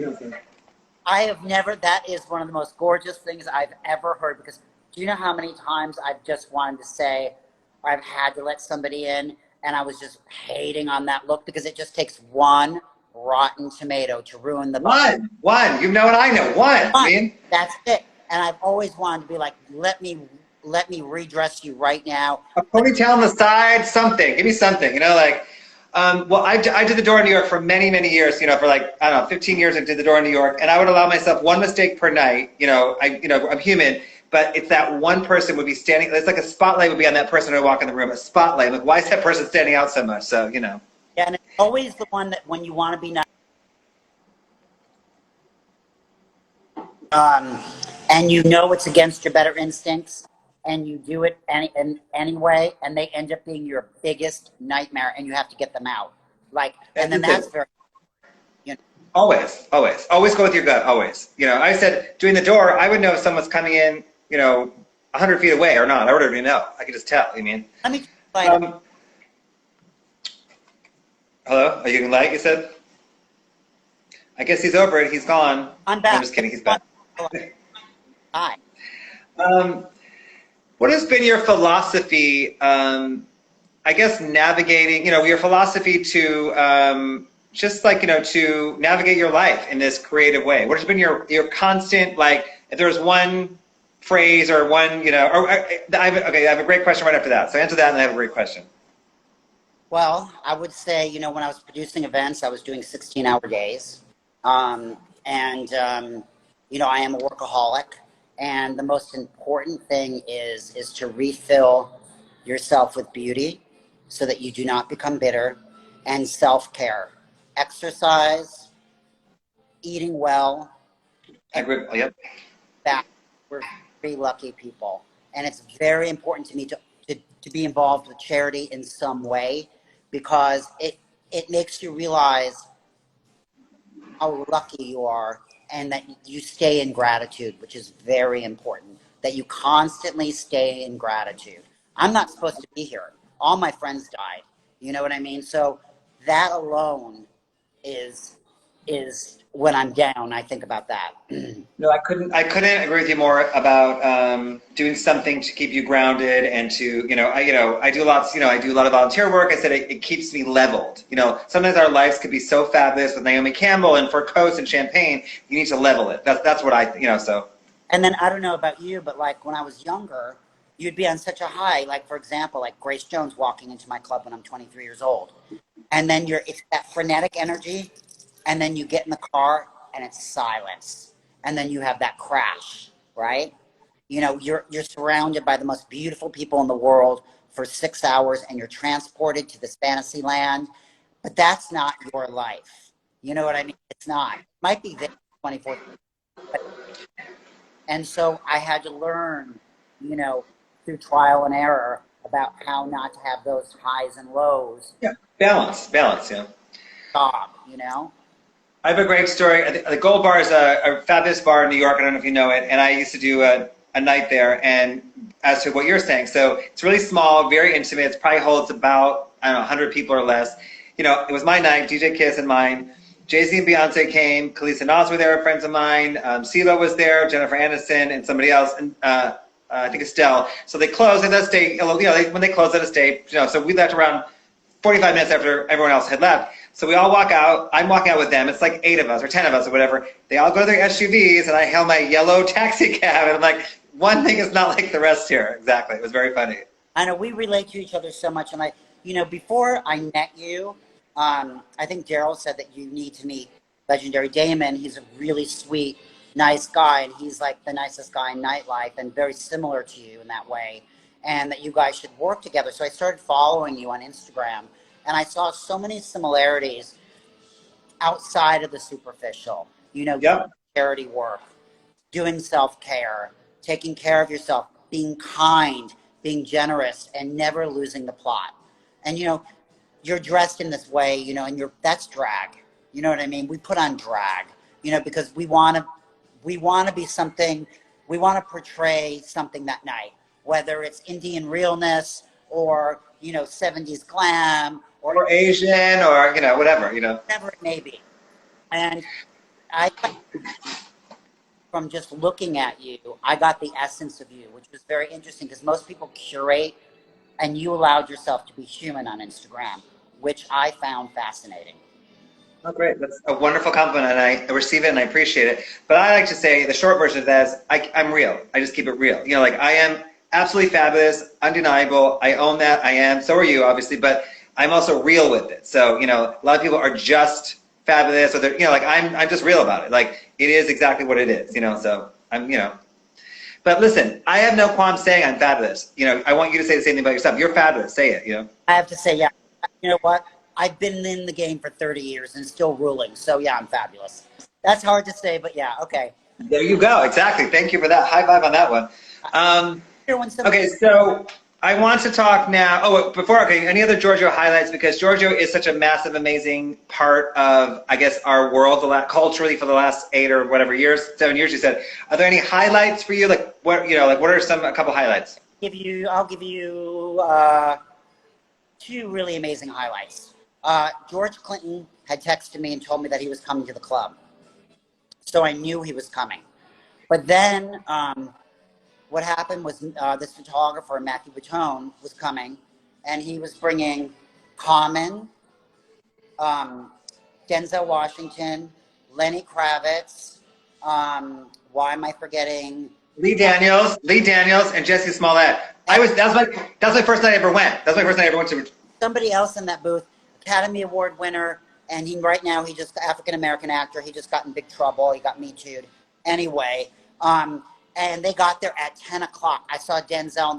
S2: I have never. That is one of the most gorgeous things I've ever heard, because. Do you know how many times I've just wanted to say, or I've had to let somebody in, and I was just hating on that look, because it just takes one rotten tomato to ruin the
S1: one. You know what I know. One. I mean,
S2: that's it. And I've always wanted to be like, let me redress you right now.
S1: A ponytail on the side, something. Give me something. Well, I did the door in New York for many, many years, for like, I don't know, 15 years I did the door in New York, and I would allow myself one mistake per night. I'm human. But it's that one person would be standing, it's like a spotlight would be on that person who would walk in the room, a spotlight. Like, why is that person standing out so much? So,
S2: Yeah, and it's always the one that when you want to be nice, and it's against your better instincts, and you do it anyway, and they end up being your biggest nightmare, and you have to get them out. And then that's very...
S1: Always go with your gut, always. I said, doing the door, I would know if someone's coming in, 100 feet away or not. I would already know. I could just tell,
S2: Let me
S1: hello? Are you getting light, you said? I guess he's over it. He's gone.
S2: I'm back.
S1: I'm just kidding. He's back.
S2: Hi.
S1: What has been your philosophy, I guess, navigating, your philosophy to... to navigate your life in this creative way? What has been your constant, if there was one phrase or one, I have a great question right after that. So answer that and I have a great question.
S2: Well, I would say, when I was producing events, I was doing 16-hour days. I am a workaholic. And the most important thing is to refill yourself with beauty so that you do not become bitter, and self-care. Exercise, eating well.
S1: I agree. Yep.
S2: That we're very lucky people, and it's very important to me to be involved with charity in some way, because it makes you realize how lucky you are, and that you stay in gratitude, which is very important. That you constantly stay in gratitude. I'm not supposed to be here. All my friends died. You know what I mean? So that alone is when I'm down, I think about that.
S1: No, I couldn't agree with you more about doing something to keep you grounded and to, I do lots, I do a lot of volunteer work. I said it keeps me leveled. Sometimes our lives could be so fabulous with Naomi Campbell and fur coats and champagne. You need to level it. That's what so.
S2: And then I don't know about you, but like when I was younger, you'd be on such a high. Like, for example, like Grace Jones walking into my club when I'm 23 years old. And then it's that frenetic energy. And then you get in the car and it's silence. And then you have that crash, right? You're surrounded by the most beautiful people in the world for 6 hours and you're transported to this fantasy land. But that's not your life. You know what I mean? It's not. It might be there 24. And so I had to learn, through trial and error about how not to have those highs and lows.
S1: Yeah, balance, yeah.
S2: Stop,
S1: I have a great story. The Gold Bar is a fabulous bar in New York. I don't know if you know it. And I used to do a night there. And as to what you're saying, so it's really small, very intimate. It probably holds about, 100 people or less. It was my night, DJ Kiss and mine. Jay-Z and Beyonce came. Khalees and Nas were there, friends of mine. CeeLo was there, Jennifer Aniston, and somebody else, and I think Estelle. So they closed, and let's stay. When they closed, let us stay. So we left around 45 minutes after everyone else had left. So we all walk out. I'm walking out with them. It's like 8 of us or 10 of us or whatever. They all go to their SUVs, and I hail my yellow taxi cab, and I'm like, one thing is not like the rest here. Exactly. It was very funny.
S2: I know we relate to each other so much, and before I met you, I think Daryl said that you need to meet Legendary Damon. He's a really sweet, nice guy, and he's like the nicest guy in nightlife and very similar to you in that way, and that you guys should work together. So I started following you on Instagram, and I saw so many similarities outside of the superficial,
S1: Yep.
S2: charity work, doing self-care, taking care of yourself, being kind, being generous, and never losing the plot. And, you're dressed in this way, and that's drag. You know what I mean? We put on drag, because we want to be something, we want to portray something that night, whether it's Indian realness or, 70s glam
S1: or Asian or, whatever,
S2: whatever it may be. And I, from just looking at you, I got the essence of you, which was very interesting because most people curate, and you allowed yourself to be human on Instagram, which I found fascinating.
S1: Oh, great. That's a wonderful compliment, and I receive it and I appreciate it. But I like to say the short version of that is I'm real. I just keep it real. I am absolutely fabulous, undeniable. I own that. I am. So are you, obviously, but I'm also real with it. So, a lot of people are just fabulous, or they're, I'm just real about it. Like, it is exactly what it is, so I'm, But listen, I have no qualms saying I'm fabulous. I want you to say the same thing about yourself. You're fabulous. Say it,
S2: I have to say, yeah. You know what? I've been in the game for 30 years and still ruling. So, yeah, I'm fabulous. That's hard to say, but yeah, okay.
S1: There you go. Exactly. Thank you for that. High five on that one. Okay, so I want to talk now. Oh, any other Giorgio highlights? Because Giorgio is such a massive, amazing part of, I guess, our world, culturally for the last 8 or whatever years, 7 years. You said. Are there any highlights for you? What are a couple highlights?
S2: I'll give you 2 really amazing highlights. George Clinton had texted me and told me that he was coming to the club, so I knew he was coming. But then what happened was this photographer, Matthew Batone, was coming, and he was bringing Common, Denzel Washington, Lenny Kravitz, why am I forgetting?
S1: Lee Daniels, and Jesse Smollett. That's my first night I ever went. That's my first night I ever went to.
S2: Somebody else in that booth, Academy Award winner, and right now he just African American actor. He just got in big trouble. He got Me Too'd. Anyway, and they got there at 10 o'clock. I saw Denzel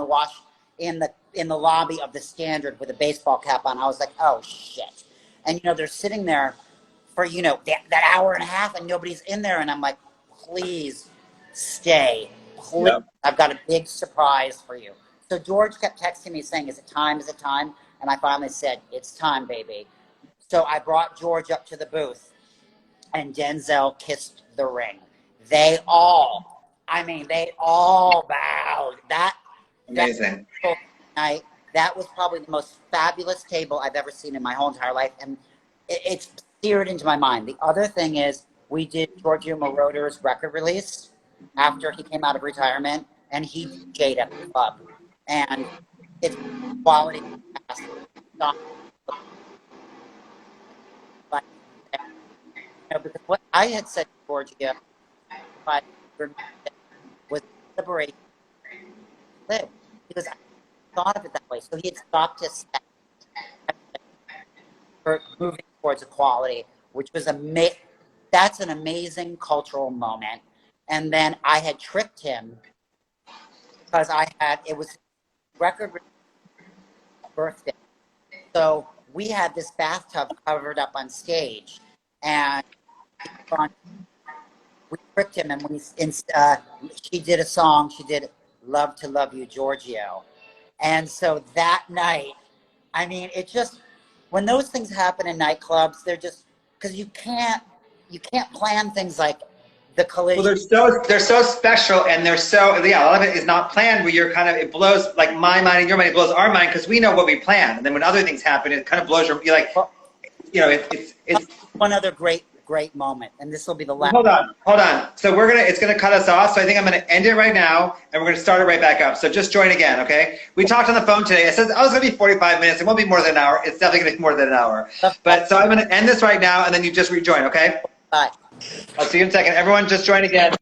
S2: in the lobby of the Standard with a baseball cap on. I was like, oh shit! And they're sitting there for that hour and a half, and nobody's in there. And I'm like, please stay. Please. Yep. I've got a big surprise for you. So George kept texting me saying, is it time? Is it time? And I finally said, it's time, baby. So I brought George up to the booth, and Denzel kissed the ring. They all bowed.
S1: Amazing.
S2: That was probably the most fabulous table I've ever seen in my whole entire life, and it's seared into my mind. The other thing is, we did Giorgio Moroder's record release after he came out of retirement, and he DJ'd at the club. And it's quality cast. But, because what I had said to Giorgio was liberation live, because I thought of it that way. So he had stopped his set for moving towards equality, which was that's an amazing cultural moment. And then I had tricked him because it was record birthday. So we had this bathtub covered up on stage, and we tricked him, and she did a song. She did "Love to Love You, Giorgio," and so that night, I mean, it just, when those things happen in nightclubs, they're just, because you can't plan things like the collision.
S1: Well, they're so special, and they're so, yeah, a lot of it is not planned, where you're kind of, it blows like my mind and your mind, it blows our mind because we know what we planned, and then when other things happen, it kind of blows you're like, you know, it's
S2: one other great moment, and this will be the last.
S1: Hold on. So it's gonna cut us off. So I think I'm gonna end it right now, and we're gonna start it right back up. So just join again, okay? We talked on the phone today. I said, oh, it's gonna be 45 minutes. It won't be more than an hour. It's definitely gonna be more than an hour. But so I'm gonna end this right now, and then you just rejoin, okay?
S2: Bye.
S1: I'll see you in a second. Everyone, just join again.